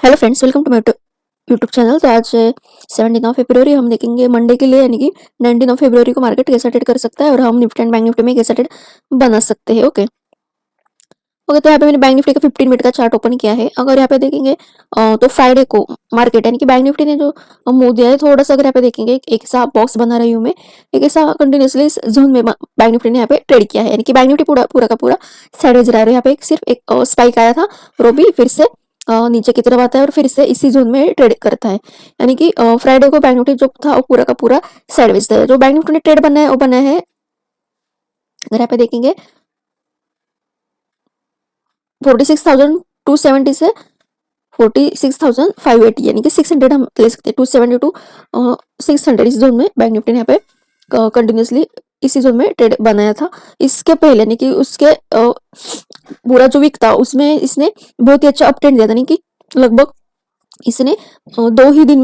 Hello friends, welcome to my YouTube channel. तो आज 17 फरवरी हम देखेंगे मंडे के लिए, यानी कि 19 फरवरी को मार्केट कैसा ट्रेड कर सकता है और हम निफ्टी एंड बैंक निफ्टी में कैसा ट्रेड बना सकते हैं। ओके ओके तो यहाँ पे मैंने बैंक निफ्टी का 15 मिनट का चार्ट ओपन किया है। अगर यहाँ पे देखेंगे तो फ्राइडे को मार्केट यानी कि बैंक निफ्टी ने जो मूव दिया है, थोड़ा सा अगर यहाँ पे देखेंगे एक ऐसा बॉक्स बना रही हूँ मैं, एक ऐसा कंटिन्यूसली जोन में बैंक निफ्टी ने यहाँ पे ट्रेड किया है, यानी कि बैंक निफ्टी पूरा पूरा का पूरा साइडवेज रहा है। यहाँ पे सिर्फ एक स्पाइक आया था और वो भी फिर से नीचे की तरफ आता है और फिर से इसी जोन में ट्रेड करता है। यानी कि फ्राइडे को बैंक निफ्टी जो था वो पूरा का पूरा साइडवेज था। जो बैंक निफ्टी ने ट्रेड बनाया है वो बना है, अगर यहाँ पे देखेंगे 46,270 से 46,580, यानी कि 600 हम ले सकते हैं। 270 टू 600 इस जोन में बैंक निफ्टी ने यहाँ पे कंटिन्यूसली इसी जोन में ट्रेड बनाया था। इसके पहले यानी कि उसके पूरा जो वीक था उसमें इसने बहुत ही अच्छा अप ट्रेंड दिया था, यानी कि लगभग इसने 2 ही दिन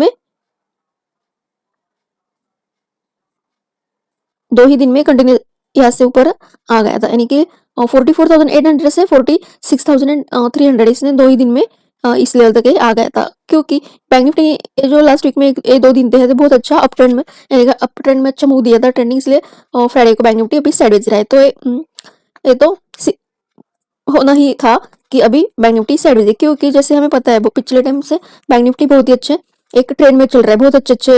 में कंटिन्यू यहाँ से ऊपर आ गया था, यानी कि 44,800 से 46,300 इसने 2 ही दिन में इस लेवल तक आ गया था। क्योंकि बैंक निफ्टी ये जो लास्ट वीक में ये 2 दिन थे, बहुत अच्छा अप ट्रेंड में, यानी कि अप ट्रेंड में अच्छा मूव दिया था ट्रेंडिंग, इसलिए फ्राइडे को बैंक निफ्टी अभी साइडवेज रहा है। तो ये तो होना ही था कि अभी बैंक निफ्टी साइडवेज है, क्योंकि जैसे हमें पता है वो पिछले टाइम से बैंक निफ्टी बहुत ही अच्छे एक ट्रेंड में चल रहा है। बहुत अच्छे अच्छे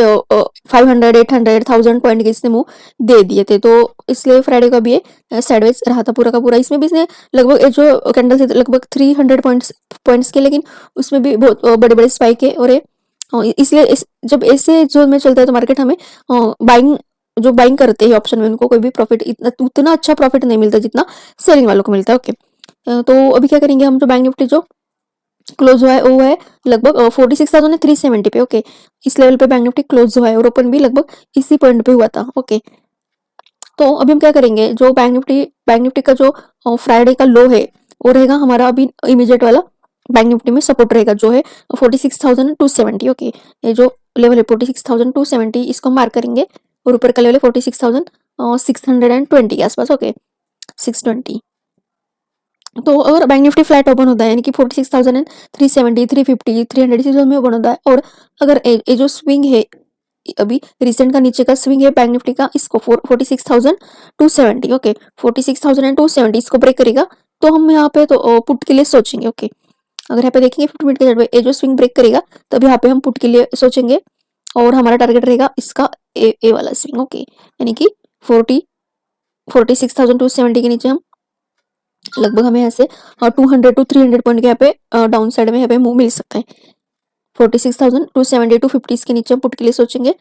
500, 800, 1000 पॉइंट के इसने मुंह दे दिए थे, तो इसलिए फ्राइडे का भी ये साइडवेज रहा था पूरा का पूरा। इसमें भी इसने लगभग जो कैंडल थे लगभग 300 पॉइंट्स के, लेकिन उसमें भी बहुत बड़े बड़े स्पाइक है। और इसलिए जब ऐसे जोन में चलता है तो मार्केट हमें बाइंग जो बाइंग करते हैं ऑप्शन में, उनको कोई भी प्रॉफिट उतना अच्छा प्रॉफिट नहीं मिलता जितना सेलिंग वालों को मिलता है। ओके तो अभी क्या करेंगे हम, जो बैंक निफ्टी जो क्लोज हुआ है वो है लगभग 46,370 पे। ओके इस लेवल पे बैंक निफ्टी क्लोज हुआ है और ओपन भी लगभग इसी पॉइंट पे हुआ था। ओके तो अभी हम क्या करेंगे, जो बैंक निफ्टी का जो फ्राइडे का लो है वो रहेगा हमारा अभी इमीडिएट वाला बैंक निफ्टी में सपोर्ट रहेगा, जो है 46,270। ओके ये जो लेवल है 46,270 इसको मार्क करेंगे, और ऊपर का लेवल है 46,620 के आसपास। ओके 620। तो अगर बैंक निफ्टी फ्लैट ओपन होता है, यानी कि 46,370, 350, 300 इसी जोन में ओपन होता है, और अगर ये जो स्विंग है अभी रिसेंट का नीचे का स्विंग है बैंक निफ्टी का, इसको 46,270, ओके 46,270 इसको ब्रेक करेगा तो हम यहाँ पे तो पुट के लिए सोचेंगे। ओके अगर यहाँ पे देखेंगे 50 मिनट के चार्ट पे ये जो स्विंग ब्रेक करेगा तब यहाँ पे हम पुट के लिए सोचेंगे, और हमारा टारगेट रहेगा इसका ए वाला स्विंग। ओके यानी कि 46,270 के नीचे हम लगभग हमें ऐसे 200 टू 300 पॉइंट के यहाँ पे डाउन साइड में यहाँ पे मूव मिल सकता है। 46,270 टू 50 के नीचे हम पुट के लिए सोचेंगे,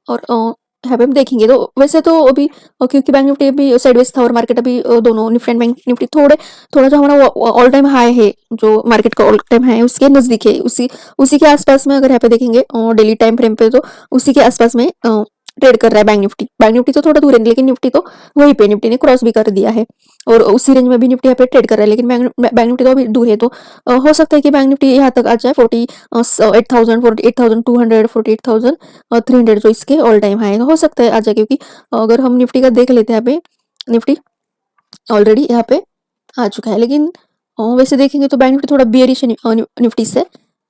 और यहाँ पे हम देखेंगे। तो वैसे तो अभी क्योंकि बैंक निफ्टी अभी साइडवेज था और मार्केट अभी दोनों निफ्टी एंड बैंक निफ्टी थोड़ा जो हमारा ऑल टाइम हाई है, जो मार्केट का ऑल टाइम हाई है उसके नजदीक है, उसी उसी के आसपास में अगर यहाँ पे देखेंगे डेली टाइम फ्रेम पे, तो उसी के आसपास में ट्रेड कर रहा है बैंक निफ्टी तो थोड़ा दूर है, लेकिन निफ्टी तो वहीं पे निफ्टी ने क्रॉस भी कर दिया है, और उसी रेंज में भी निफ्टी यहाँ पे ट्रेड कर रहा है, लेकिन बैंक निफ्टी तो अभी दूर है। तो हो सकता है कि बैंक निफ्टी यहाँ तक आ जाए 48,000, 48,200, 48,300 जो इसके ऑल टाइम हाई हो सकता है आ जाए, क्योंकि अगर हम निफ्टी का देख लेते हैं यहाँ पे निफ्टी ऑलरेडी यहाँ पे आ चुका है। लेकिन वैसे देखेंगे तो बैंक निफ्टी थोड़ा बियरिश है निफ्टी से,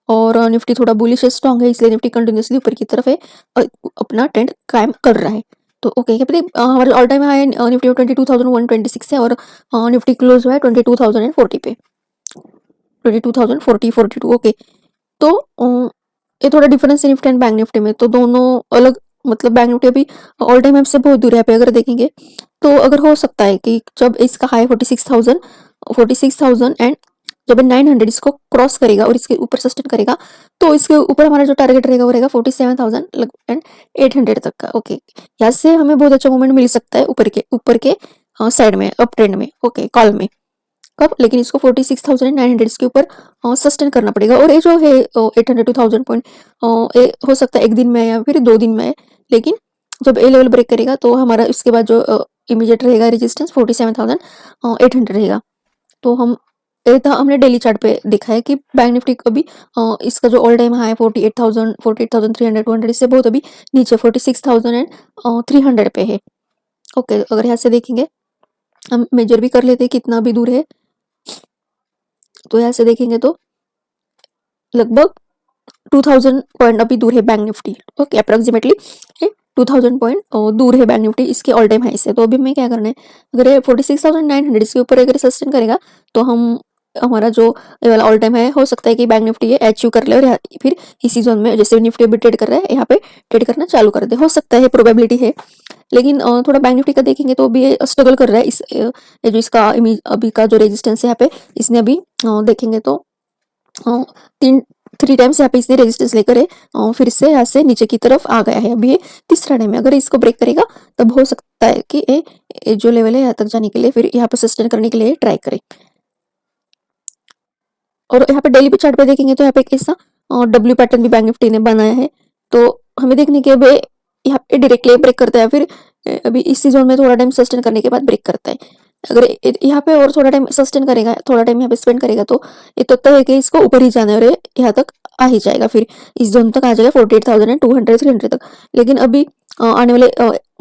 और निफ्टी थोड़ा बुलिश है, स्ट्रॉन्ग है, इसलिए निफ्टी कंटिन्यूसली ऊपर की तरफ है अपना ट्रेंड कायम कर रहा है। तो ओके हमारे ऑल टाइम हाई निफ्टी 22,126 है, और निफ्टी क्लोज हुआ है 22,040 पे, 22,040, 42। ओके तो ये थोड़ा डिफरेंस है निफ्टी एंड बैंक निफ्टी में, तो दोनों अलग, मतलब बैंक निफ्टी अभी ऑल टाइम से बहुत दूर है पे अगर देखेंगे, तो अगर हो सकता है कि जब इसका हाई 46,000 एंड जब 900 इसको क्रॉस करेगा और इसके ऊपर सस्टेन करेगा, तो इसके ऊपर हमारा जो टारगेट रहेगा वो रहेगा 47,000 एंड 800 तक का। ओके यहाँ से हमें बहुत अच्छा मूवमेंट मिल सकता है ऊपर के साइड में, अप ट्रेंड में। ओके कॉल में कब, लेकिन इसको 46,900 इसके ऊपर सस्टेन करना पड़ेगा, और ये जो है 800 टू 1000 पॉइंट ये हो सकता है एक दिन में या फिर 2 दिन में, लेकिन जब ए लेवल ब्रेक करेगा तो हमारा इसके बाद जो इमीडिएट रहेगा रेजिस्टेंस 47,800 रहेगा। तो हम ये था हमने डेली चार्ट पे देखा है कि बैंक निफ्टी अभी इसका जो ऑल टाइम हाई 48,000, 48,300, 200 इससे बहुत अभी नीचे 46,300 पे है। ओके अगर यहाँ से देखेंगे हम मेजर भी कर लेते हैं कितना भी दूर है, तो यहाँ से देखेंगे तो लगभग 2000 पॉइंट अभी दूर है bank Nifty, okay approximately 2000 point दूर है बैंक निफ्टी इसके ऑल टाइम हाई से। तो अभी हमें क्या करना है, अगर ये 46,900 इसके ऊपर अगर सस्टेन करेगा तो हम हमारा जो ये वाला ऑल टाइम है, हो सकता है कि बैंक निफ्टी ये अचीव कर ले और फिर इसी जोन में जैसे निफ्टी अभी ट्रेड कर रहा है यहाँ पे ट्रेड करना चालू कर दे, हो सकता है, प्रोबेबिलिटी है। लेकिन थोड़ा बैंक निफ्टी का देखेंगे तो अभी ये स्ट्रगल कर रहा है, इस ये जो इसका अभी का जो रेजिस्टेंस है यहाँ पे इसने अभी देखेंगे तो तीन 3 टाइम्स यहाँ पे इसने रेजिस्टेंस लेकर है फिर से यहाँ से नीचे की तरफ आ गया है। अभी ये तीसरा टाइम है, अगर इसको ब्रेक करेगा तब हो सकता है कि ये जो लेवल है यहाँ तक जाने के लिए फिर यहाँ पे सस्टेन करने के लिए ट्राई करे। और यहाँ पे डेली पे चार्ट पे देखेंगे तो यहाँ पे एक ऐसा डब्ल्यू पैटर्न भी बैंक निफ्टी ने बनाया है। तो हमें देखने के अब यहाँ पे डायरेक्टली ब्रेक करता है, फिर अभी इसी जोन में थोड़ा टाइम सस्टेन करने के बाद ब्रेक करता है। अगर यहाँ पे और थोड़ा टाइम सस्टेन करेगा, थोड़ा टाइम यहाँ पे स्पेंड करेगा तो ये तो तय है कि इसको ऊपर ही जाना है और ये यहाँ तक आ ही जाएगा, फिर इस जोन तक आ जाएगा 48,200 300 तक। लेकिन अभी आने वाले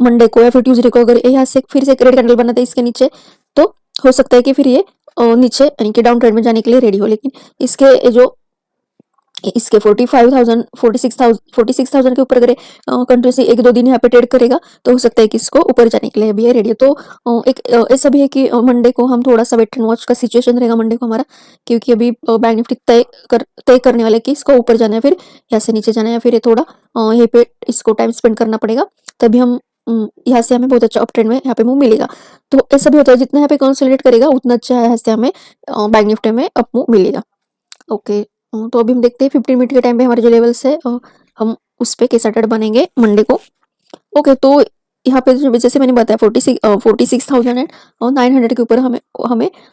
मंडे को या फिर ट्यूसडे को अगर यहाँ से फिर से एक रेड कैंडल बनाते हैं इसके नीचे तो हो सकता है कि फिर ये नीचे यानी कि डाउन ट्रेंड में जाने के लिए रेडी हो। लेकिन इसके 45,000 46,000 के ऊपर अगर कंटिन्यूसली 1-2 दिन यहाँ पे ट्रेड करेगा तो हो सकता है कि इसको ऊपर जाने के लिए अभी रेडी है। तो एक ऐसा भी है कि मंडे को हम थोड़ा सा वेट एंड वॉच का सिचुएशन रहेगा मंडे को हमारा, क्योंकि अभी बैंक निफ्टी तय करने वाले कि इसको ऊपर जाना है फिर यहाँ से नीचे जाना है, फिर ये थोड़ा यहीं पे इसको टाइम स्पेंड करना पड़ेगा, तभी हम यहाँ से हमें बहुत अच्छा अप ट्रेंड में यहाँ पे मूव मिलेगा। तो ऐसा भी होता है जितना यहाँ पे कंसोलिडेट करेगा उतना अच्छा यहाँ से हमें बैंक निफ्टी में अप मूव मिलेगा। ओके तो अभी हम देखते हैं 15 मिनट के टाइम पे हमारे जो लेवल्स है हम उस पे कैसा ट्रेड बनेंगे मंडे को। ओके तो यहाँ पे जैसे मैंने बताया 46,900 के ऊपर हमें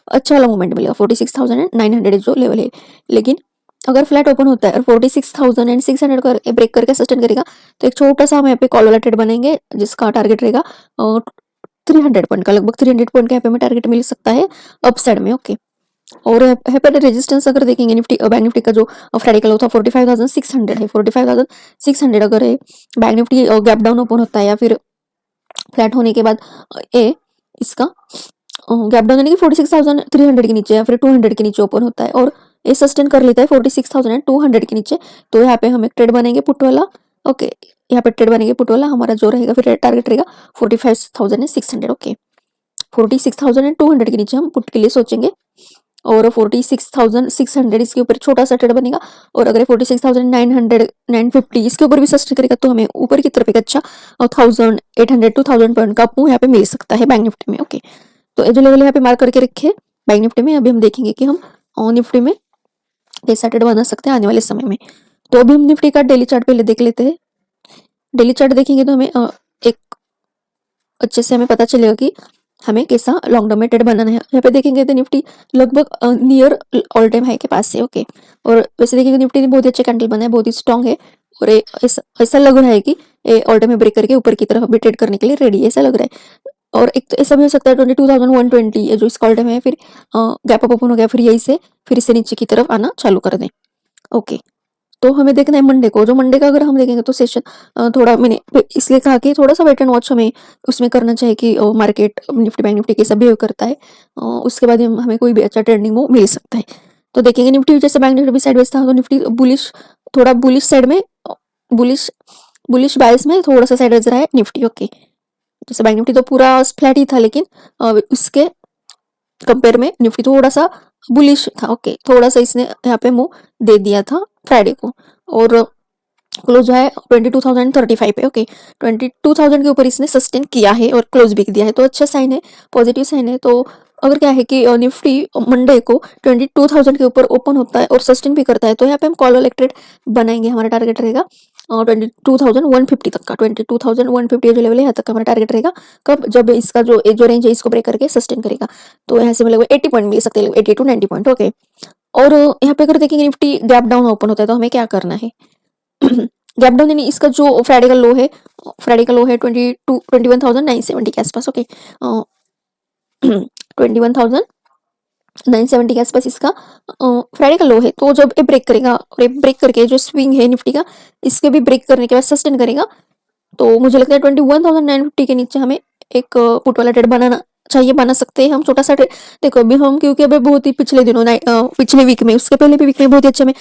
अच्छा वाला मूवमेंट मिलेगा, 46,900 जो लेवल है। लेकिन अगर फ्लैट ओपन होता है और 46,600 का ब्रेक करके सस्टेन करेगा तो एक छोटा सा हम यहाँ पे कॉल वाला ट्रेड बनेंगे जिसका टारगेट रहेगा 300 पॉइंट का, लगभग 300 पॉइंट का यहाँ पे हमें टारगेट मिल सकता है अपसाइड में। ओके और यहाँ पर रेजिस्टेंस अगर देखेंगे निफ्टी बैंक निफ्टी का जो फ्राइडे का लो था 45,600 है, 45,600 अगर है bank Nifty gap down open होता है या फिर फ्लैट होने के बाद ए इसका गैप डाउन यानी कि 46,300 के नीचे या फिर 200 के नीचे ओपन होता है और ये सस्टेन कर लेता है 46,200 के नीचे, तो यहाँ पे हम एक ट्रेड बनेंगे पुट वाला। ओके यहाँ पे ट्रेड बनेंगे पुट वाला, हमारा जो रहेगा फिर टारगेट रहेगा 45,600। ओके 46,200 के नीचे हम पुट के लिए सोचेंगे और 46,600 इसके ऊपर छोटा सा ट्रेड बनेगा। और अगर 46,900 950 इसके ऊपर भी सस्टेन करेगा तो हमें ऊपर की तरफ एक अच्छा 1,800 2,000 पॉइंट का अप यहाँ पे मिल सकता है बैंक निफ्टी में। ओके तो ये जो लेवल यहाँ पे मार्क करके रखे बैंक निफ्टी में, अभी हम देखेंगे कि हम निफ्टी में कैसा ट्रेड बना सकते हैं आने वाले समय में। तो अभी हम निफ्टी का डेली चार्ट पहले देख लेते हैं। डेली चार्ट देखेंगे तो हमें एक अच्छे से हमें पता चलेगा कि हमें कैसा लॉन्ग टर्म में ट्रेड बनाना है। यहाँ पे देखेंगे तो निफ्टी लगभग नियर ऑल टाइम हाई के पास है। ओके और वैसे देखेंगे निफ्टी ने बहुत ही अच्छे कैंडल बना है, बहुत ही स्ट्रॉन्ग है और ऐसा लग रहा है कि ऑल टाइम में ब्रेक करके ऊपर की तरफ अभी ट्रेड करने के लिए रेडी है, ऐसा लग रहा है। और एक तो ऐसा भी हो सकता है 22,120 जो इसका ऑल टाइम है फिर गैप अप ओपन हो गया फिर यही से फिर इससे नीचे की तरफ आना चालू कर दें। ओके तो हमें देखना है मंडे को, जो मंडे का अगर हम देखेंगे तो सेशन थोड़ा मैंने इसलिए कहा कि थोड़ा सा वेट एंड वॉच हमें उसमें करना चाहिए कि मार्केट निफ्टी बैंक निफ्टी कैसा बिहेव करता है, उसके बाद हमें कोई भी अच्छा ट्रेंडिंग वो मिल सकता है। तो देखेंगे निफ्टी जैसे बैंक निफ्टी भी साइडवेज था तो निफ्टी बुलिश थोड़ा बुलिश साइड में बुलिश बायस में थोड़ा सा साइडवेज रहा है निफ्टी। ओके जैसे बैंक निफ्टी तो पूरा फ्लैट ही था लेकिन उसके कंपेयर में निफ्टी थोड़ा सा बुलिश था। ओके थोड़ा सा इसने यहाँ पे मुंह दे दिया था फ्राइडे को और क्लोज है 22,035 पे। ओके 22,000 के ऊपर इसने सस्टेन किया है और क्लोज भी दिया है, तो अच्छा साइन है, पॉजिटिव साइन है। तो अगर क्या है कि निफ्टी मंडे को 22,000 के ऊपर ओपन होता है और सस्टेन भी करता है तो यहाँ पे हम कॉल वाला ट्रेड बनाएंगे, हमारा टारगेट रहेगा 22,150 तक का, 22,150 जो लेवल है यहाँ तक का हमारा टारगेट रहेगा। कब, जब इसका जो रेंज है इसको ब्रेक करके सस्टेन करेगा तो यहाँ से मतलब 80 पॉइंट मिल सकते हैं, 80 to 90 पॉइंट। ओके और यहाँ पे अगर देखेंगे निफ्टी गैप डाउन ओपन होता है तो हमें क्या करना है गैप डाउन यानी इसका जो फ्राइडे का लो है 21,970 के आसपास। ओके 21,970 के आसपास इसका फ्राइडे का लो है। तो जब ये ब्रेक करेगा और ये ब्रेक करके जो स्विंग है निफ्टी का इसके भी ब्रेक करने के बाद सस्टेन करेगा तो मुझे लगता है 21,950 के नीचे हमें एक पुट वाला ट्रेड बनाना चाहिए बना सकते हैं हम छोटा सा देखो अभी हम क्योंकि अभी बहुत ही पिछले दिनों पिछले वीक में उसके पहले भी वीक में बहुत ही अच्छे में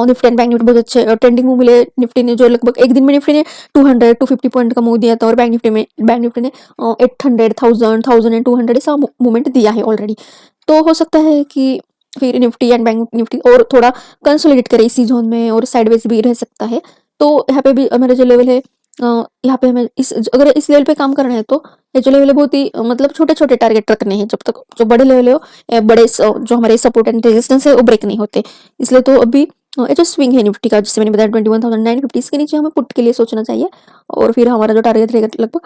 निफ्टी एंड बैंक निफ्टी बहुत अच्छे ट्रेंडिंग मूव मिले निफ्टी ने जो लगभग एक दिन में निफ्टी ने 200-250 पॉइंट का मूव दिया था और बैंक निफ्टी ने 800, 1000 एंड 200 ऐसा मूवमेंट दिया है ऑलरेडी। तो हो सकता है कि फिर निफ्टी एंड बैंक निफ्टी और थोड़ा कंसोलिडेट करे इसी जोन में और साइडवेज भी रह सकता है। तो यहाँ पे भी हमारा जो लेवल है यहाँ पे हमें अगर इस लेवल पे काम करना है तो ये जो लेवल है बहुत ही मतलब छोटे छोटे टारगेट रखने हैं जब तक जो बड़े लेवल है जो हमारे सपोर्ट एंड रेजिस्टेंस है वो ब्रेक नहीं होते। इसलिए तो अभी ये जो स्विंग है निफ्टी का जिससे मैंने बताया 21,950 इसके नीचे हमें पुट के लिए सोचना चाहिए और फिर हमारा जो टारगेट रहेगा लगभग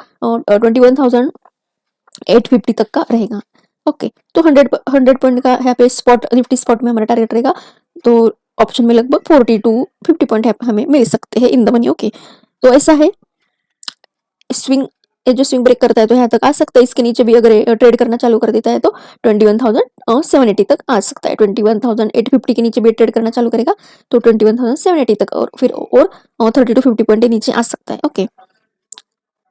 21,850 तक का रहेगा। ओके, तो 100 पॉइंट का यहाँ पे निफ्टी स्पॉट में हमारा टारगेट रहेगा। तो ऑप्शन में लगभग 40 to 50 पॉइंट हमें मिल सकते हैं इन द मनी। ओके, तो ऐसा है स्विंग ये जो स्विंग ब्रेक करता है तो यहाँ तक आ सकता है। इसके नीचे भी अगर ट्रेड करना चालू कर देता है तो 21,780 तक आ सकता है। 21,850 के नीचे भी ट्रेड करना चालू करेगा तो 21,780 तक और फिर और 30 to 50 पॉइंट नीचे आ सकता है। ओके,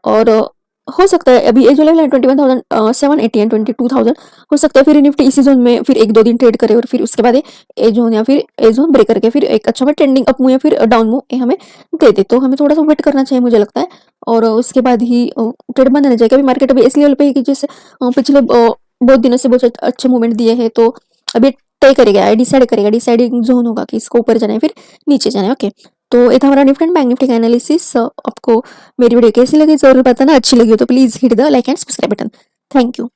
और हो सकता है अभी ये जो लेवल है 21,780 एंड 22,000 हो सकता है फिर निफ्टी इसी जोन में फिर 1-2 दिन ट्रेड करे और फिर उसके बाद ए जोन या फिर ए जोन ब्रेक करके फिर एक अच्छा में ट्रेंडिंग अप मूव या फिर डाउन मूव हमें दे दे। तो हमें थोड़ा सा वेट करना चाहिए मुझे लगता है और उसके बाद ही ट्रेड बंद रहना चाहिए। अभी मार्केट अभी इस लेवल पे है कि जैसे पिछले बहुत दिनों से बहुत अच्छे मूवमेंट दिए हैं तो अभी तय करेगा डिसाइडिंग जोन होगा कि इसको ऊपर जाना है फिर नीचे जाना है। ओके, तो ये था हमारा निफ्टी एंड बैंक निफ्टी का एनालिसिस। आपको मेरी वीडियो कैसी लगी जरूर बताना, अच्छी लगी हो तो please hit the like and subscribe button. Thank you.